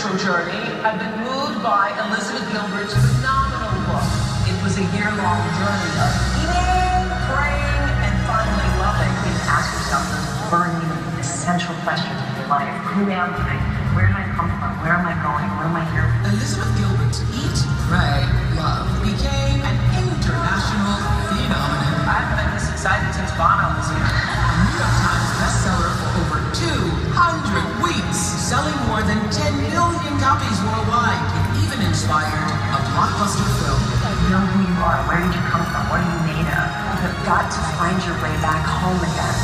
spiritual journey, I've been moved by Elizabeth Gilbert's phenomenal book. It was a year-long journey of eating, praying, and finally loving. You ask yourself those burning, essential questions in your life. Who am I? Where did I come from? Where am I going? What am I here for? Elizabeth Gilbert's Eat, Pray, Love became an international phenomenon. I've been this excited since Bono was here. A New York Times bestseller for over 200 weeks, selling more than 10 million copies worldwide. It even inspired a blockbuster film. Know who you are. Where did you come from? What are you made of? You've got to find your way back home again.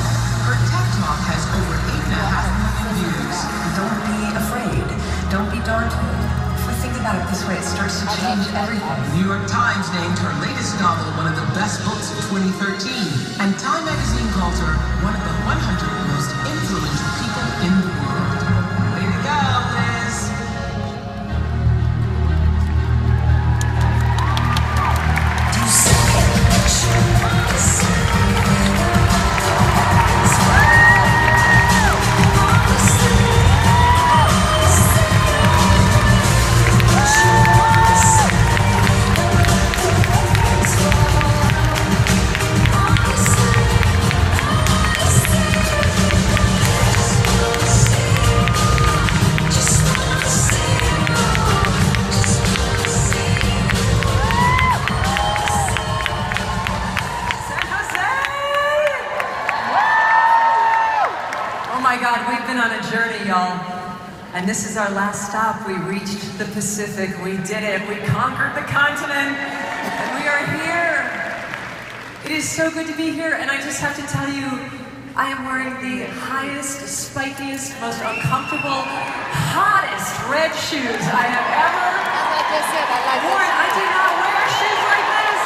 Her TED Talk has over 8.5 million views. Don't be afraid. Don't be daunted. If we think about it this way, it starts to change everything. New York Times named her latest novel one of the best books of 2013. And Time magazine calls her one of the 100 most influential people in the world. Way to go, Liz! And this is our last stop. We reached the Pacific. We did it. We conquered the continent. And we are here. It is so good to be here. And I just have to tell you, I am wearing the highest, spikiest, most uncomfortable, hottest red shoes I have ever worn. I do not wear shoes like this.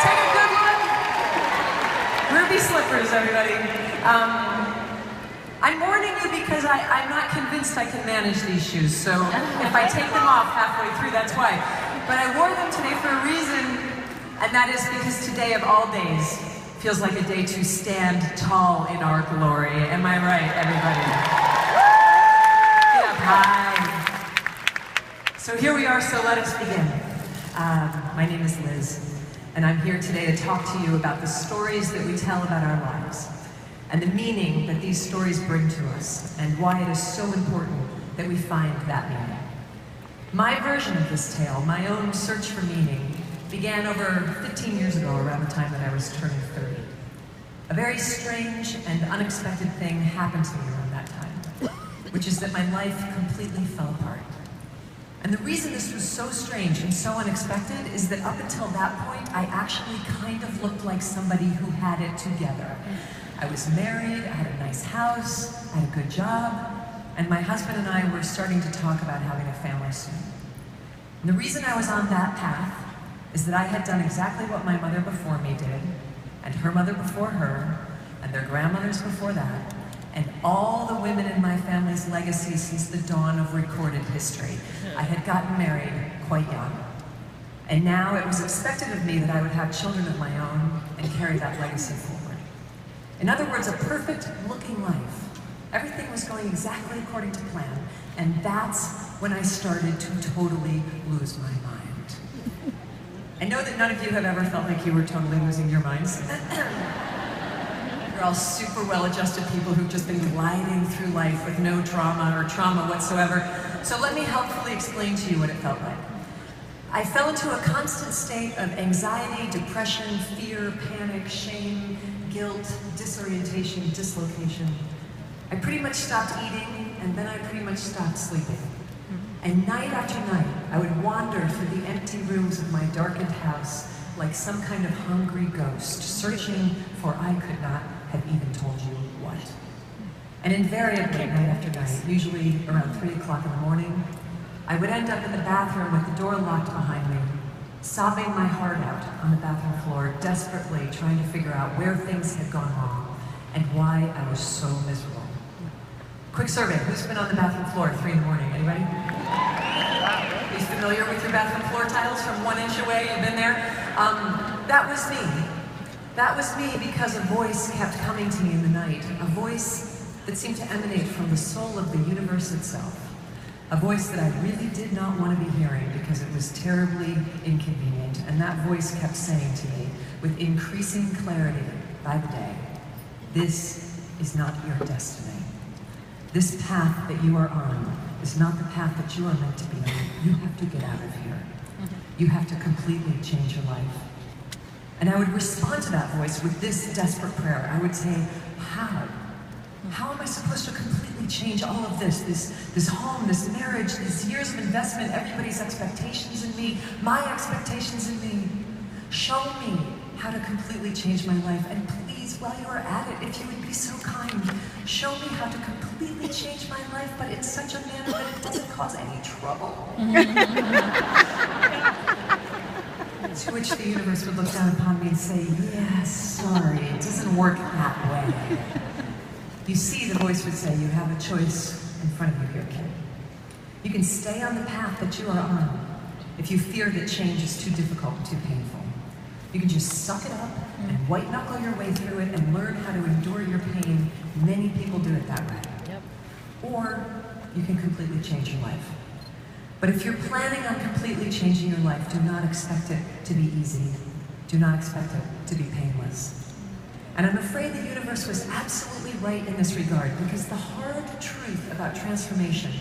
Take a good look. Ruby slippers, everybody. I'm warning you because I'm not convinced I can manage these shoes, so if I take them off halfway through, that's why. But I wore them today for a reason, and that is because today of all days feels like a day to stand tall in our glory. Am I right, everybody? Get up high. So here we are, so let us begin. My name is Liz, and I'm here today to talk to you about the stories that we tell about our lives, and the meaning that these stories bring to us, and why it is so important that we find that meaning. My version of this tale, my own search for meaning, began over 15 years ago, around the time that I was turning 30. A very strange and unexpected thing happened to me around that time, which is that my life completely fell apart. And the reason this was so strange and so unexpected is that up until that point, I actually kind of looked like somebody who had it together. I was married, I had a nice house, I had a good job, and my husband and I were starting to talk about having a family soon. And the reason I was on that path is that I had done exactly what my mother before me did, and her mother before her, and their grandmothers before that, and all the women in my family's legacy since the dawn of recorded history. I had gotten married quite young. And now it was expected of me that I would have children of my own and carry that legacy forward. In other words, a perfect-looking life. Everything was going exactly according to plan, and that's when I started to totally lose my mind. I know that none of you have ever felt like you were totally losing your minds. You're all super well-adjusted people who've just been gliding through life with no trauma or trauma whatsoever. So let me helpfully explain to you what it felt like. I fell into a constant state of anxiety, depression, fear, panic, shame, guilt, disorientation, dislocation. I pretty much stopped eating, and then I pretty much stopped sleeping. And night after night, I would wander through the empty rooms of my darkened house like some kind of hungry ghost, searching for I could not have even told you what. And invariably, night after night, usually around 3 o'clock in the morning, I would end up in the bathroom with the door locked behind me, sobbing my heart out on the bathroom floor, desperately trying to figure out where things had gone wrong and why I was so miserable. Quick survey, who's been on the bathroom floor at 3 in the morning? Anybody? Are you familiar with your bathroom floor tiles from 1 inch away? You've been there? That was me. That was me because a voice kept coming to me in the night, a voice that seemed to emanate from the soul of the universe itself. A voice that I really did not want to be hearing because it was terribly inconvenient, and that voice kept saying to me, with increasing clarity by the day, this is not your destiny. This path that you are on is not the path that you are meant to be on. You have to get out of here. You have to completely change your life. And I would respond to that voice with this desperate prayer. I would say, how? How am I supposed to completely change all of this? This home, this marriage, these years of investment, everybody's expectations in me, my expectations in me. Show me how to completely change my life. And please, while you are at it, if you would be so kind, show me how to completely change my life, but in such a manner that it doesn't cause any trouble. To which the universe would look down upon me and say, yes, sorry, it doesn't work that way. You see, the voice would say, you have a choice in front of you here, kid. You can stay on the path that you are on if you fear that change is too difficult and too painful. You can just suck it up and white-knuckle your way through it and learn how to endure your pain. Many people do it that way. Yep. Or you can completely change your life. But if you're planning on completely changing your life, do not expect it to be easy. Do not expect it to be painless. And I'm afraid the universe was absolutely right in this regard, because the hard truth about transformation,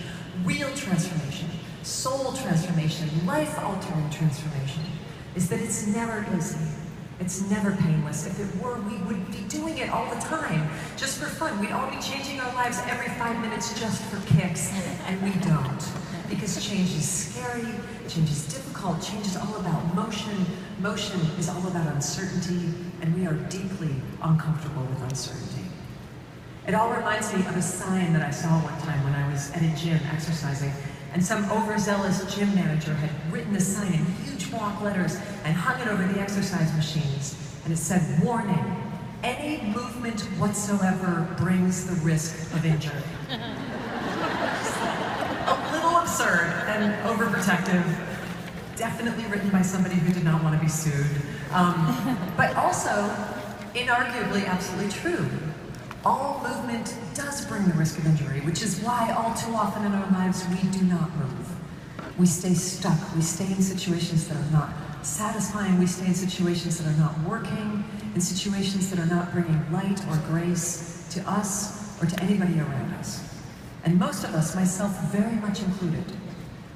real transformation, soul transformation, life-altering transformation, is that it's never easy. It's never painless. If it were, we would be doing it all the time, just for fun. We'd all be changing our lives every 5 minutes just for kicks, and we don't. Because change is scary, change is difficult, change is all about motion. Motion is all about uncertainty, and we are deeply uncomfortable with uncertainty. It all reminds me of a sign that I saw one time when I was at a gym exercising, and some overzealous gym manager had written a sign in huge block letters and hung it over the exercise machines, and it said, warning, any movement whatsoever brings the risk of injury. A little absurd and overprotective, definitely written by somebody who did not want to be sued, but also inarguably absolutely true. All movement does bring the risk of injury, which is why all too often in our lives we do not move. We stay stuck, we stay in situations that are not satisfying, we stay in situations that are not working, in situations that are not bringing light or grace to us or to anybody around us. And most of us, myself very much included,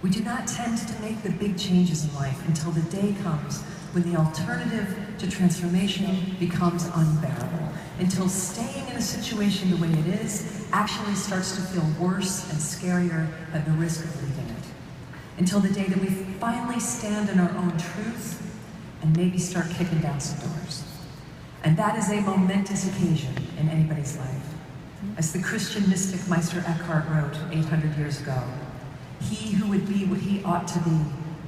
we do not tend to make the big changes in life until the day comes when the alternative to transformation becomes unbearable, until staying in a situation the way it is actually starts to feel worse and scarier than the risk of leaving it, until the day that we finally stand in our own truth and maybe start kicking down some doors. And that is a momentous occasion in anybody's life. As the Christian mystic Meister Eckhart wrote 800 years ago, he who would be what he ought to be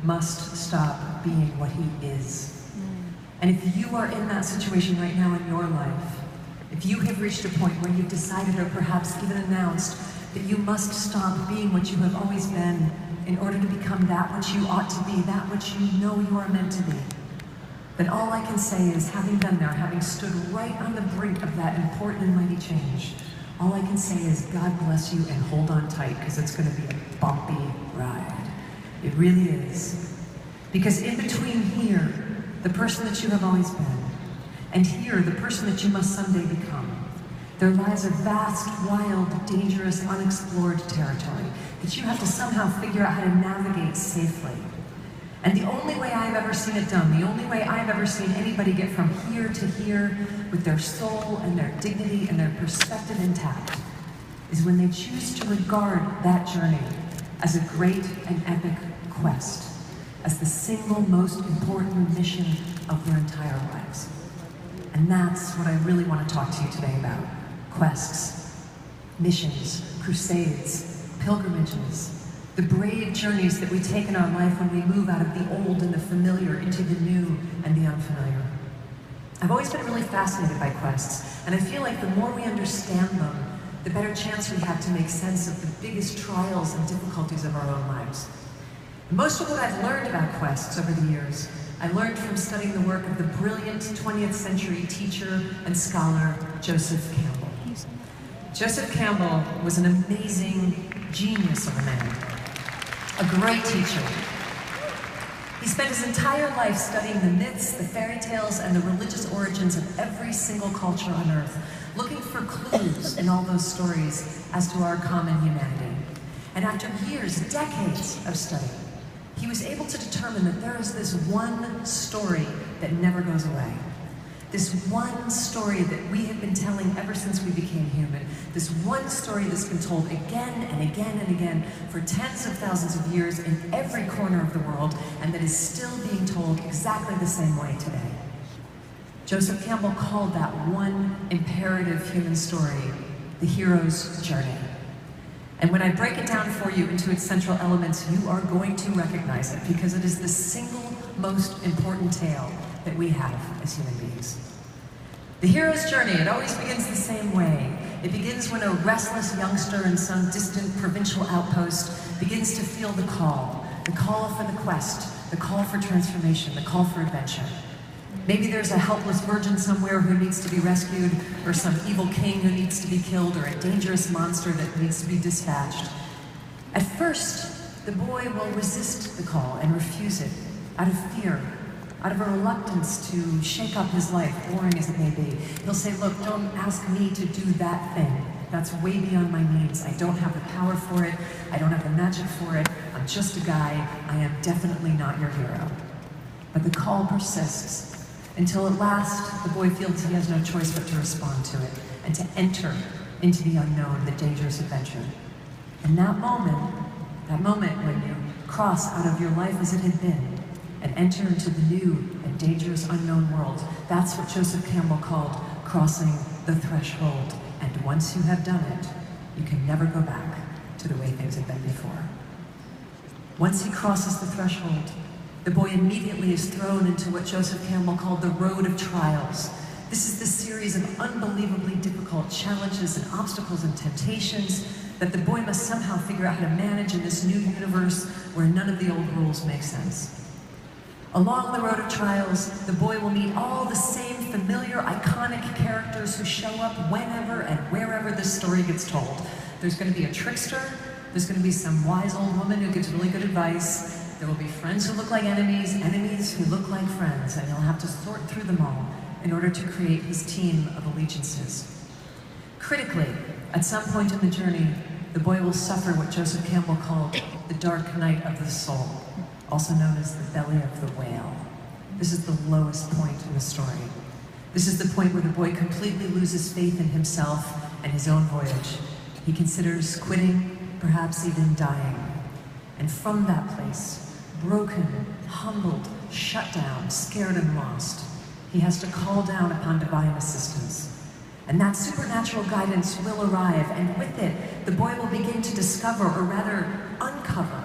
must stop being what he is. And if you are in that situation right now in your life, if you have reached a point where you've decided or perhaps even announced that you must stop being what you have always been in order to become that which you ought to be, that which you know you are meant to be, then all I can say is, having been there, having stood right on the brink of that important and mighty change, all I can say is, God bless you and hold on tight, because it's going to be a bumpy ride. It really is. Because in between here, the person that you have always been, and here, the person that you must someday become, there lies a vast, wild, dangerous, unexplored territory that you have to somehow figure out how to navigate safely. And the only way I've ever seen it done, the only way I've ever seen anybody get from here to here with their soul and their dignity and their perspective intact, is when they choose to regard that journey as a great and epic quest, as the single most important mission of their entire lives. And that's what I really want to talk to you today about. Quests, missions, crusades, pilgrimages, the brave journeys that we take in our life when we move out of the old and the familiar into the new and the unfamiliar. I've always been really fascinated by quests, and I feel like the more we understand them, the better chance we have to make sense of the biggest trials and difficulties of our own lives. Most of what I've learned about quests over the years, I learned from studying the work of the brilliant 20th century teacher and scholar, Joseph Campbell. Joseph Campbell was an amazing genius of a man. a great teacher. He spent his entire life studying the myths, the fairy tales, and the religious origins of every single culture on Earth, looking for clues in all those stories as to our common humanity. And after years, decades of study, he was able to determine that there is this one story that never goes away. This one story that we have been telling ever since we became human. This one story that's been told again and again and again for tens of thousands of years in every corner of the world, and that is still being told exactly the same way today. Joseph Campbell called that one imperative human story the hero's journey. And when I break it down for you into its central elements, you are going to recognize it, because it is the single most important tale that we have as human beings. The hero's journey, it always begins the same way. It begins when a restless youngster in some distant provincial outpost begins to feel the call for the quest, the call for transformation, the call for adventure. Maybe there's a helpless virgin somewhere who needs to be rescued, or some evil king who needs to be killed, or a dangerous monster that needs to be dispatched. At first, the boy will resist the call and refuse it out of fear, out of a reluctance to shake up his life, boring as it may be. He'll say, look, don't ask me to do that thing. That's way beyond my needs. I don't have the power for it. I don't have the magic for it. I'm just a guy. I am definitely not your hero. But the call persists until at last the boy feels he has no choice but to respond to it and to enter into the unknown, the dangerous adventure. And that moment when you cross out of your life as it had been and enter into the new and dangerous unknown world, that's what Joseph Campbell called crossing the threshold. And once you have done it, you can never go back to the way things had been before. Once he crosses the threshold, the boy immediately is thrown into what Joseph Campbell called the road of trials. This is the series of unbelievably difficult challenges and obstacles and temptations that the boy must somehow figure out how to manage in this new universe where none of the old rules make sense. Along the road of trials, the boy will meet all the same familiar, iconic characters who show up whenever and wherever this story gets told. There's going to be a trickster, there's going to be some wise old woman who gives really good advice, there will be friends who look like enemies, enemies who look like friends, and he'll have to sort through them all in order to create his team of allegiances. Critically, at some point in the journey, the boy will suffer what Joseph Campbell called the dark night of the soul, also known as the belly of the whale. This is the lowest point in the story. This is the point where the boy completely loses faith in himself and his own voyage. He considers quitting, perhaps even dying. And from that place, broken, humbled, shut down, scared and lost, he has to call down upon divine assistance. And that supernatural guidance will arrive, and with it, the boy will begin to discover, or rather uncover,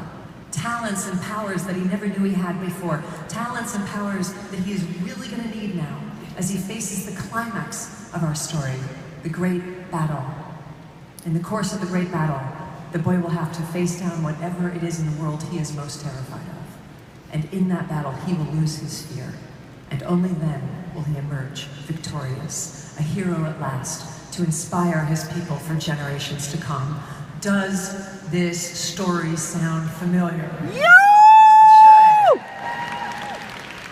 talents and powers that he never knew he had before, talents and powers that he is really going to need now as he faces the climax of our story, the great battle. In the course of the great battle, the boy will have to face down whatever it is in the world he is most terrified of. And in that battle, he will lose his fear. And only then will he emerge victorious, a hero at last, to inspire his people for generations to come. Does this story sound familiar? It should.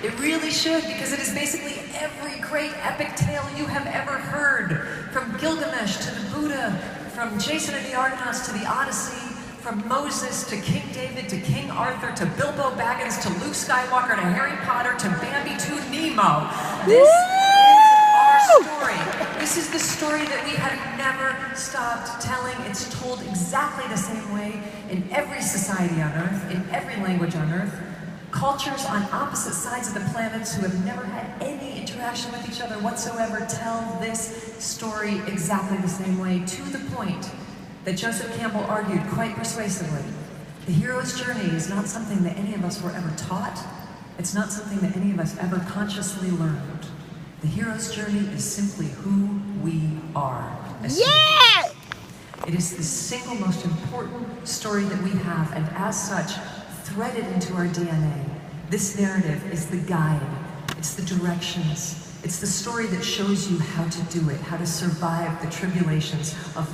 It really should, because it is basically every great epic tale you have ever heard. From Gilgamesh to the Buddha, from Jason and the Argonauts to the Odyssey, from Moses to King David to King Arthur to Bilbo Baggins to Luke Skywalker to Harry Potter to Bambi to Nemo. This is our story. This is the story that we have never stopped telling. It's told exactly the same way in every society on Earth, in every language on Earth. Cultures on opposite sides of the planets who have never had any interaction with each other whatsoever tell this story exactly the same way, to the point that Joseph Campbell argued quite persuasively. The hero's journey is not something that any of us were ever taught. It's not something that any of us ever consciously learned. The hero's journey is simply who we are. Yeah! It is the single most important story that we have, and as such, threaded into our DNA. This narrative is the guide, it's the directions, it's the story that shows you how to do it, how to survive the tribulations of